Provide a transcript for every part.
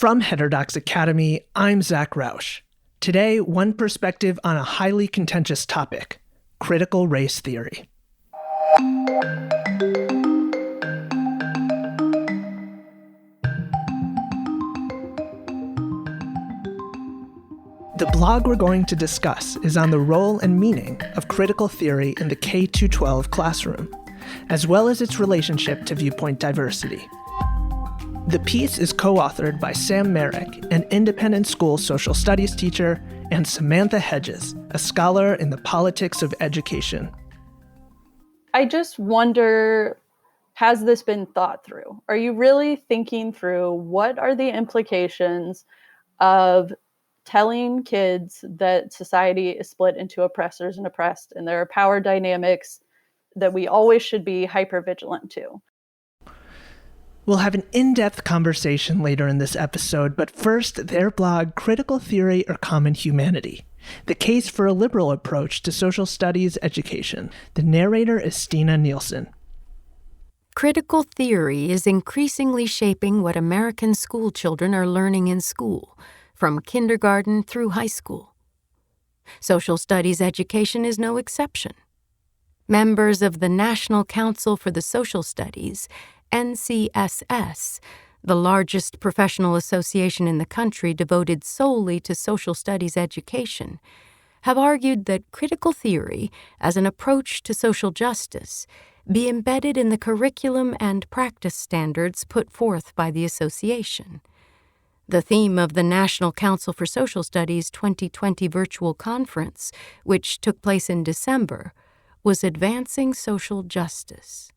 From Heterodox Academy, I'm Zach Rausch. Today, one perspective on a highly contentious topic, critical race theory. The blog we're going to discuss is on the role and meaning of critical theory in the K-12 classroom, as well as its relationship to viewpoint diversity. The piece is co-authored by Sam Merrick, an independent school social studies teacher, and Samantha Hedges, a scholar in the politics of education. I just wonder, has this been thought through? Are you really thinking through what are the implications of telling kids that society is split into oppressors and oppressed, and there are power dynamics that we always should be hypervigilant to? We'll have an in-depth conversation later in this episode, but first, their blog, Critical Theory or Common Humanity, the case for a liberal approach to social studies education. The narrator is Stina Nielsen. Critical theory is increasingly shaping what American school children are learning in school, from kindergarten through high school. Social studies education is no exception. Members of the National Council for the Social Studies, NCSS, the largest professional association in the country devoted solely to social studies education, have argued that critical theory, as an approach to social justice, be embedded in the curriculum and practice standards put forth by the association. The theme of the National Council for Social Studies 2020 virtual conference, which took place in December, was Advancing Social Justice.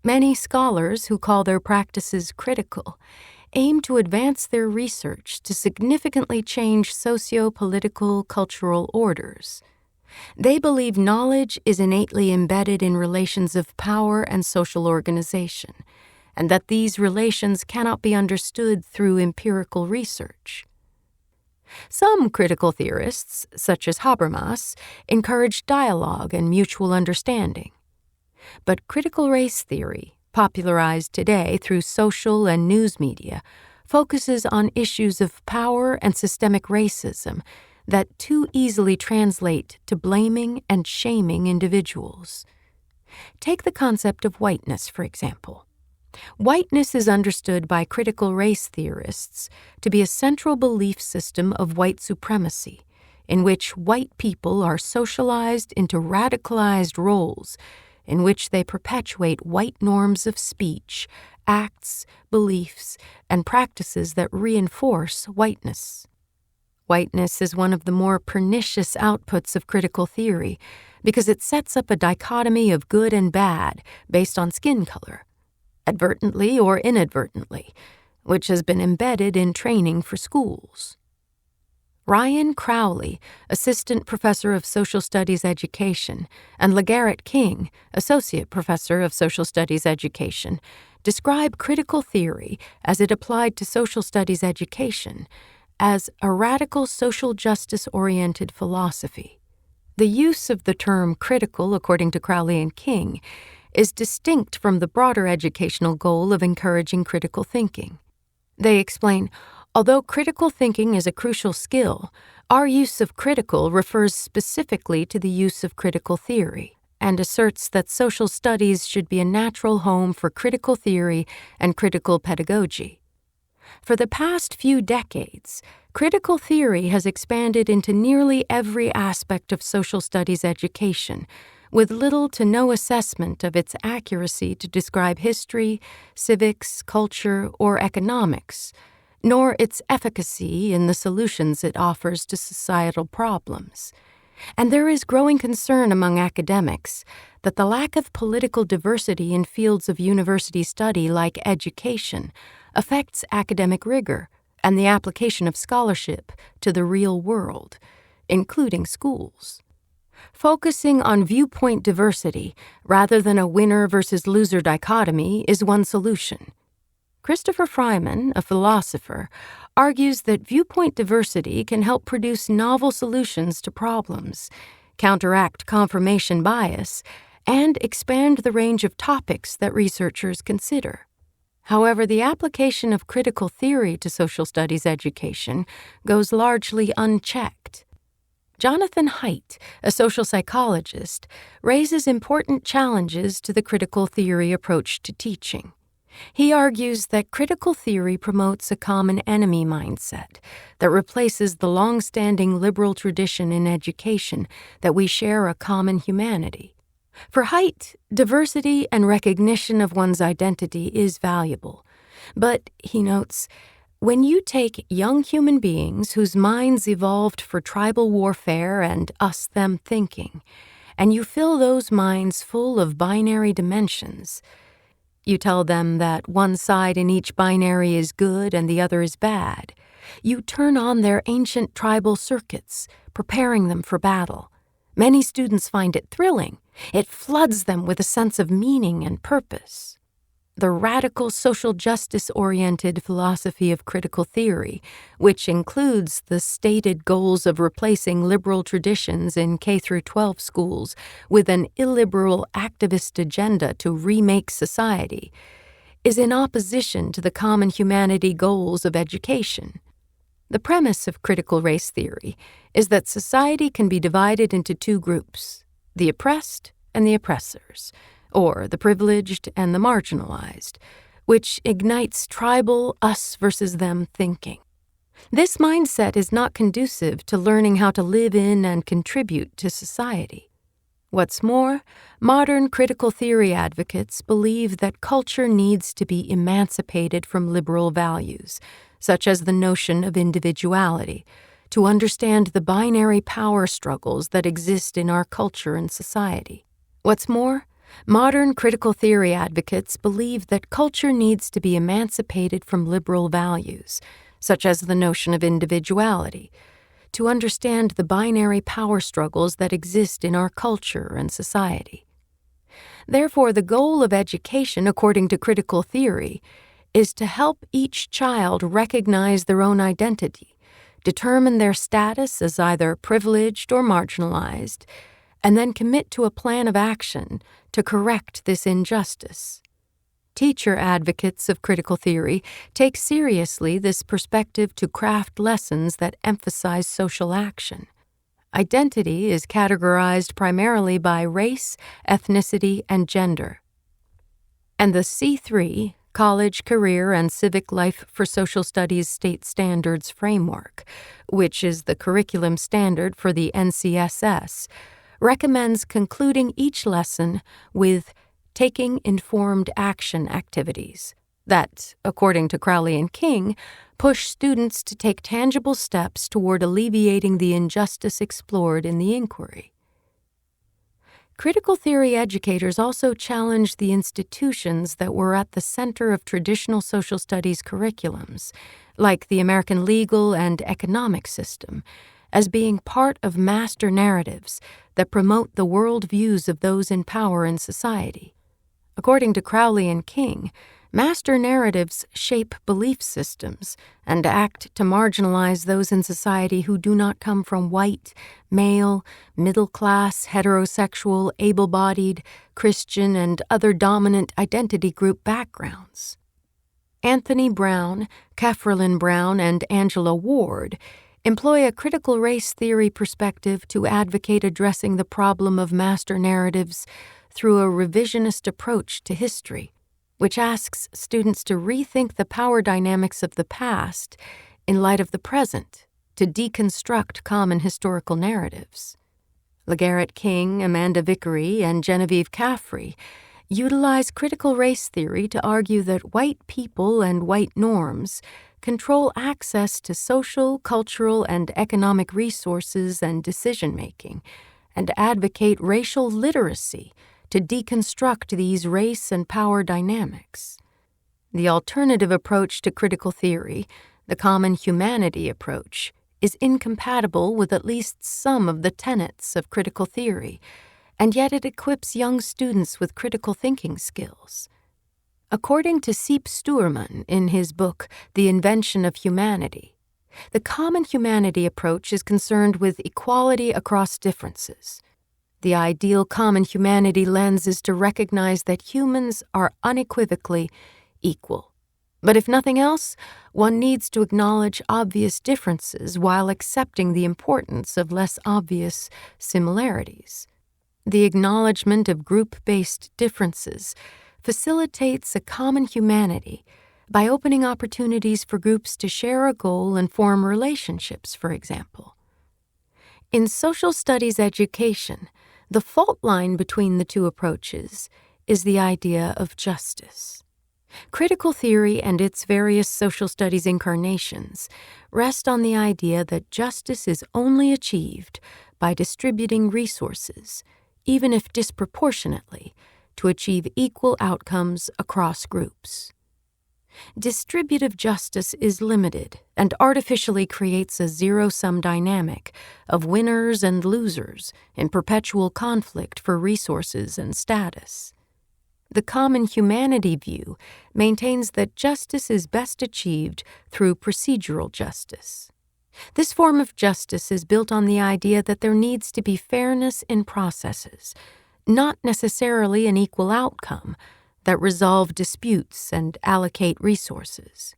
Many scholars who call their practices critical aim to advance their research to significantly change socio-political cultural orders. They believe knowledge is innately embedded in relations of power and social organization, and that these relations cannot be understood through empirical research. Some critical theorists, such as Habermas, encourage dialogue and mutual understanding. But critical race theory, popularized today through social and news media, focuses on issues of power and systemic racism that too easily translate to blaming and shaming individuals. Take the concept of whiteness, for example. Whiteness is understood by critical race theorists to be a central belief system of white supremacy, in which white people are socialized into radicalized roles in which they perpetuate white norms of speech, acts, beliefs, and practices that reinforce whiteness. Whiteness is one of the more pernicious outputs of critical theory because it sets up a dichotomy of good and bad based on skin color, advertently or inadvertently, which has been embedded in training for schools. Ryan Crowley, Assistant Professor of Social Studies Education, and LeGarrette King, Associate Professor of Social Studies Education, describe critical theory as it applied to social studies education as a radical social justice-oriented philosophy. The use of the term critical, according to Crowley and King, is distinct from the broader educational goal of encouraging critical thinking. They explain, although critical thinking is a crucial skill, our use of critical refers specifically to the use of critical theory and asserts that social studies should be a natural home for critical theory and critical pedagogy. For the past few decades, critical theory has expanded into nearly every aspect of social studies education, with little to no assessment of its accuracy to describe history, civics, culture, or economics, nor its efficacy in the solutions it offers to societal problems. And there is growing concern among academics that the lack of political diversity in fields of university study like education affects academic rigor and the application of scholarship to the real world, including schools. Focusing on viewpoint diversity rather than a winner versus loser dichotomy is one solution. Christopher Freiman, a philosopher, argues that viewpoint diversity can help produce novel solutions to problems, counteract confirmation bias, and expand the range of topics that researchers consider. However, the application of critical theory to social studies education goes largely unchecked. Jonathan Haidt, a social psychologist, raises important challenges to the critical theory approach to teaching. He argues that critical theory promotes a common enemy mindset that replaces the long-standing liberal tradition in education that we share a common humanity. For Haidt, diversity and recognition of one's identity is valuable. But, he notes, when you take young human beings whose minds evolved for tribal warfare and us-them thinking, and you fill those minds full of binary dimensions, you tell them that one side in each binary is good and the other is bad. You turn on their ancient tribal circuits, preparing them for battle. Many students find it thrilling. It floods them with a sense of meaning and purpose. The radical social justice-oriented philosophy of critical theory, which includes the stated goals of replacing liberal traditions in K-12 schools with an illiberal activist agenda to remake society, is in opposition to the common humanity goals of education. The premise of critical race theory is that society can be divided into two groups, the oppressed and the oppressors, or the privileged and the marginalized, which ignites tribal us versus them thinking. This mindset is not conducive to learning how to live in and contribute to society. What's more, modern critical theory advocates believe that culture needs to be emancipated from liberal values, such as the notion of individuality, to understand the binary power struggles that exist in our culture and society. What's more, modern critical theory advocates believe that culture needs to be emancipated from liberal values, such as the notion of individuality, to understand the binary power struggles that exist in our culture and society. Therefore, the goal of education, according to critical theory, is to help each child recognize their own identity, determine their status as either privileged or marginalized, and then commit to a plan of action to correct this injustice. Teacher advocates of critical theory take seriously this perspective to craft lessons that emphasize social action. Identity is categorized primarily by race, ethnicity, and gender. And the C3, College, Career, and Civic Life for Social Studies State Standards Framework, which is the curriculum standard for the NCSS, recommends concluding each lesson with taking informed action activities that, according to Crowley and King, push students to take tangible steps toward alleviating the injustice explored in the inquiry. Critical theory educators also challenge the institutions that were at the center of traditional social studies curriculums, like the American legal and economic system, as being part of master narratives that promote the worldviews of those in power in society. According to Crowley and King, master narratives shape belief systems and act to marginalize those in society who do not come from white, male, middle-class, heterosexual, able-bodied, Christian, and other dominant identity group backgrounds. Anthony Brown, Kefrelin Brown, and Angela Ward employ a critical race theory perspective to advocate addressing the problem of master narratives through a revisionist approach to history, which asks students to rethink the power dynamics of the past in light of the present, to deconstruct common historical narratives. LeGarrette King, Amanda Vickery, and Genevieve Caffrey utilize critical race theory to argue that white people and white norms control access to social, cultural, and economic resources and decision-making, and advocate racial literacy to deconstruct these race and power dynamics. The alternative approach to critical theory, the common humanity approach, is incompatible with at least some of the tenets of critical theory, and yet it equips young students with critical thinking skills. According to Seep Stuerman in his book, The Invention of Humanity, the common humanity approach is concerned with equality across differences. The ideal common humanity lens is to recognize that humans are unequivocally equal. But if nothing else, one needs to acknowledge obvious differences while accepting the importance of less obvious similarities. The acknowledgement of group-based differences facilitates a common humanity by opening opportunities for groups to share a goal and form relationships, for example. In social studies education, the fault line between the two approaches is the idea of justice. Critical theory and its various social studies incarnations rest on the idea that justice is only achieved by distributing resources, even if disproportionately, to achieve equal outcomes across groups. Distributive justice is limited and artificially creates a zero-sum dynamic of winners and losers in perpetual conflict for resources and status. The common humanity view maintains that justice is best achieved through procedural justice. This form of justice is built on the idea that there needs to be fairness in processes, not necessarily an equal outcome, that resolve disputes and allocate resources.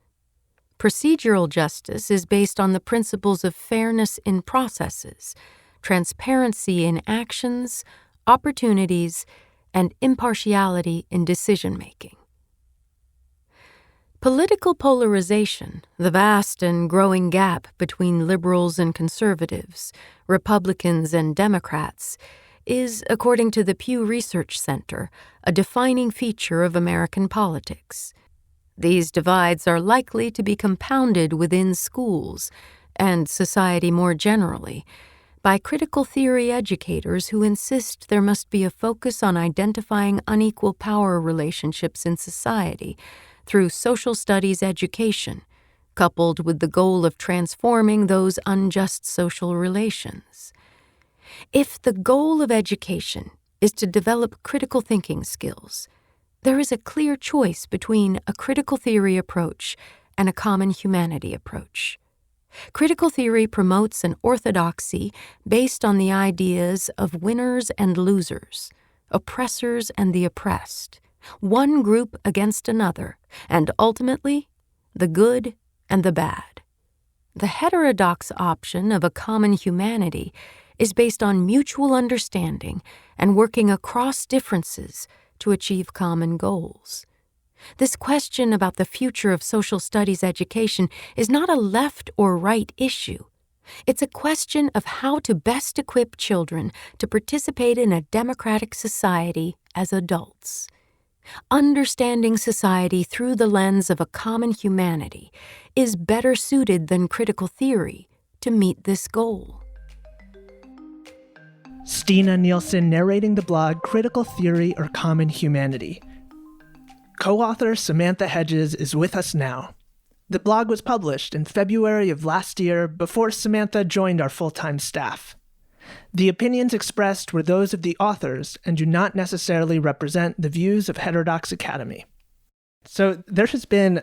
Procedural justice is based on the principles of fairness in processes, transparency in actions, opportunities, and impartiality in decision-making. Political polarization, the vast and growing gap between liberals and conservatives, Republicans and Democrats, is, according to the Pew Research Center, a defining feature of American politics. These divides are likely to be compounded within schools and society more generally by critical theory educators who insist there must be a focus on identifying unequal power relationships in society through social studies education, coupled with the goal of transforming those unjust social relations. If the goal of education is to develop critical thinking skills, there is a clear choice between a critical theory approach and a common humanity approach. Critical theory promotes an orthodoxy based on the ideas of winners and losers, oppressors and the oppressed, one group against another, and ultimately, the good and the bad. The heterodox option of a common humanity is based on mutual understanding and working across differences to achieve common goals. This question about the future of social studies education is not a left or right issue. It's a question of how to best equip children to participate in a democratic society as adults. Understanding society through the lens of a common humanity is better suited than critical theory to meet this goal. Stina Nielsen narrating the blog Critical Theory or Common Humanity. Co-author Samantha Hedges is with us now. The blog was published in February of last year before Samantha joined our full-time staff. The opinions expressed were those of the authors and do not necessarily represent the views of Heterodox Academy. So there has been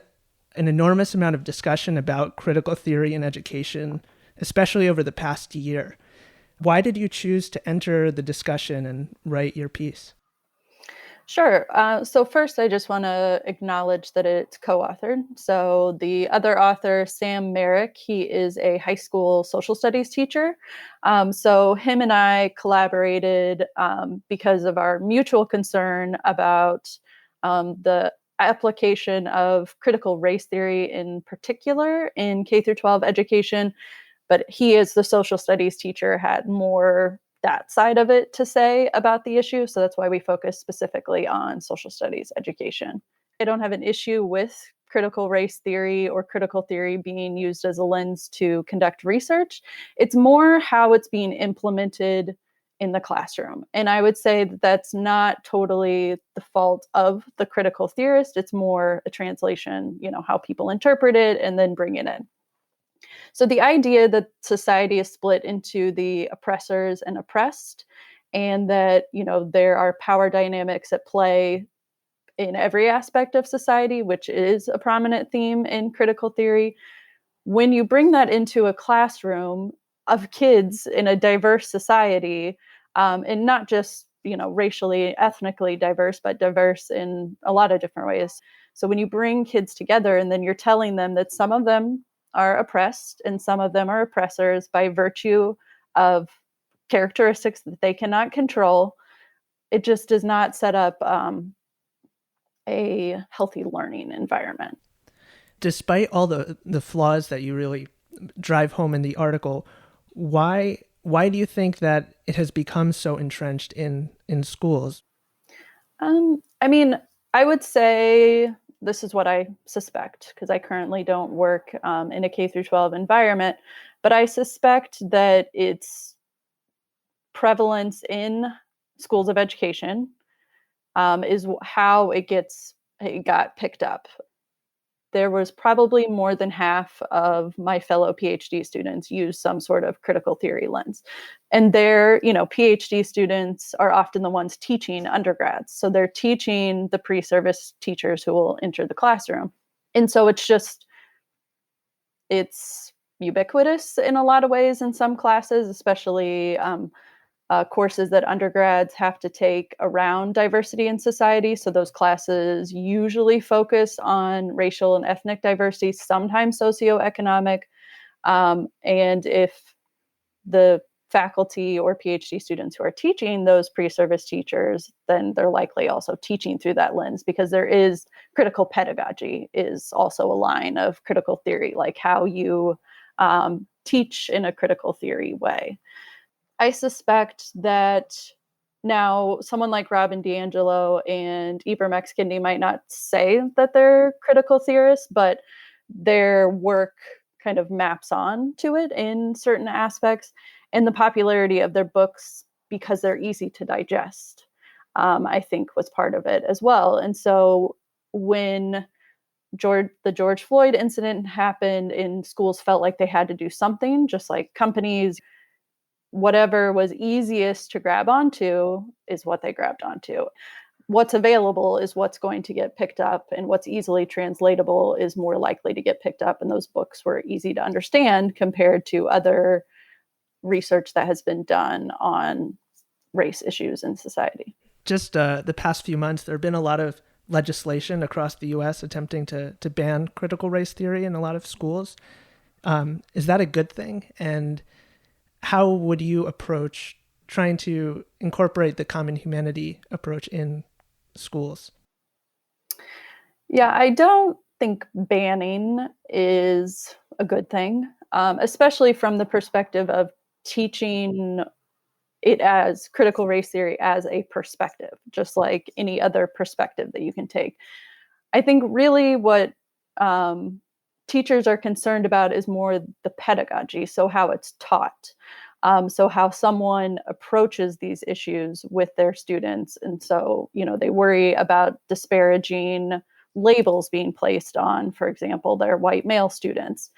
an enormous amount of discussion about critical theory in education, especially over the past year. Why did you choose to enter the discussion and write your piece? Sure. So first, I just want to acknowledge that it's co-authored. So the other author, Sam Merrick, he is a high school social studies teacher. So him and I collaborated because of our mutual concern about the application of critical race theory in particular in K through 12 education. But he, as the social studies teacher, had more that side of it to say about the issue. So that's why we focus specifically on social studies education. I don't have an issue with critical race theory or critical theory being used as a lens to conduct research. It's more how it's being implemented in the classroom. And I would say that that's not totally the fault of the critical theorist. It's more a translation, how people interpret it and then bring it in. So the idea that society is split into the oppressors and oppressed, and that, there are power dynamics at play in every aspect of society, which is a prominent theme in critical theory. When you bring that into a classroom of kids in a diverse society, and not just, racially, ethnically diverse, but diverse in a lot of different ways. So when you bring kids together and then you're telling them that some of them are oppressed and some of them are oppressors by virtue of characteristics that they cannot control, it just does not set up a healthy learning environment. Despite all the flaws that you really drive home in the article, why do you think that it has become so entrenched in schools? I mean, I would say this is what I suspect because I currently don't work in a K through 12 environment, but I suspect that its prevalence in schools of education is how it got picked up. There was probably more than half of my fellow PhD students use some sort of critical theory lens. And their, PhD students are often the ones teaching undergrads. So they're teaching the pre-service teachers who will enter the classroom. And so it's ubiquitous in a lot of ways in some classes, especially courses that undergrads have to take around diversity in society. So those classes usually focus on racial and ethnic diversity, sometimes socioeconomic. And if the faculty or PhD students who are teaching those pre-service teachers, then they're likely also teaching through that lens because there is critical pedagogy is also a line of critical theory, like how you teach in a critical theory way. I suspect that now someone like Robin DiAngelo and Ibram X. Kendi might not say that they're critical theorists, but their work kind of maps on to it in certain aspects, and the popularity of their books because they're easy to digest, I think was part of it as well. And so when the George Floyd incident happened and schools felt like they had to do something, just like companies, whatever was easiest to grab onto is what they grabbed onto. What's available is what's going to get picked up, and what's easily translatable is more likely to get picked up. And those books were easy to understand compared to other research that has been done on race issues in society. Just the past few months, there have been a lot of legislation across the U.S. attempting to ban critical race theory in a lot of schools. Is that a good thing? And how would you approach trying to incorporate the common humanity approach in schools? Yeah, I don't think banning is a good thing, especially from the perspective of teaching it as critical race theory as a perspective, just like any other perspective that you can take. I think really what teachers are concerned about is more the pedagogy, so how it's taught. So how someone approaches these issues with their students. And so, they worry about disparaging labels being placed on, for example, their white male students.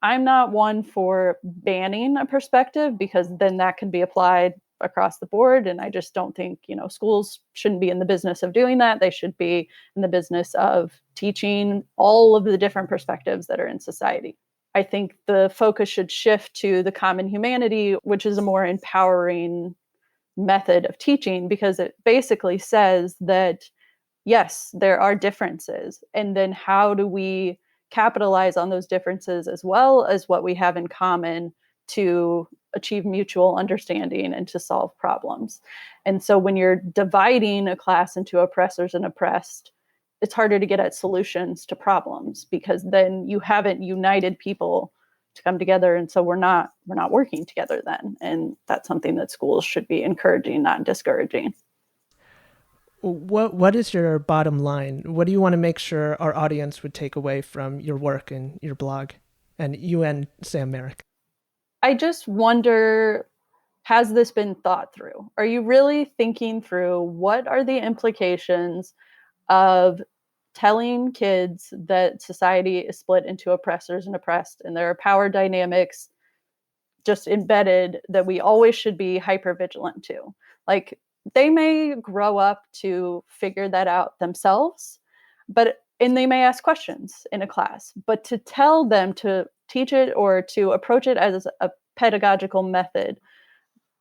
I'm not one for banning a perspective because then that can be applied across the board. And I just don't think, schools shouldn't be in the business of doing that. They should be in the business of teaching all of the different perspectives that are in society. I think the focus should shift to the common humanity, which is a more empowering method of teaching because it basically says that, yes, there are differences. And then how do we capitalize on those differences as well as what we have in common to achieve mutual understanding and to solve problems? And so when you're dividing a class into oppressors and oppressed, it's harder to get at solutions to problems because then you haven't united people to come together. And so we're not working together then. And that's something that schools should be encouraging, not discouraging. What is your bottom line? What do you want to make sure our audience would take away from your work and your blog, and you and Sam Merrick? I just wonder, has this been thought through? Are you really thinking through what are the implications of telling kids that society is split into oppressors and oppressed, and there are power dynamics just embedded that we always should be hyper vigilant to? Like, they may grow up to figure that out themselves, and they may ask questions in a class, but to tell them to teach it or to approach it as a pedagogical method,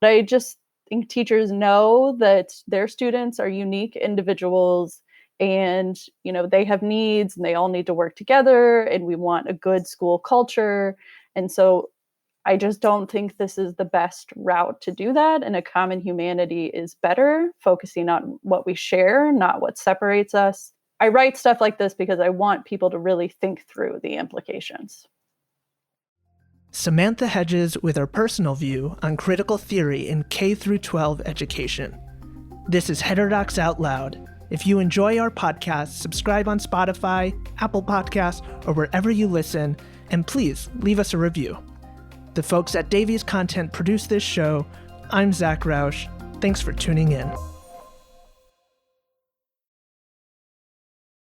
I just think teachers know that their students are unique individuals and, they have needs and they all need to work together, and we want a good school culture. And so I just don't think this is the best route to do that. And a common humanity is better, focusing on what we share, not what separates us. I write stuff like this because I want people to really think through the implications. Samantha Hedges with her personal view on critical theory in K-12 education. This is Heterodox Out Loud. If you enjoy our podcast, subscribe on Spotify, Apple Podcasts, or wherever you listen, and please leave us a review. The folks at Davies Content produce this show. I'm Zach Roush. Thanks for tuning in.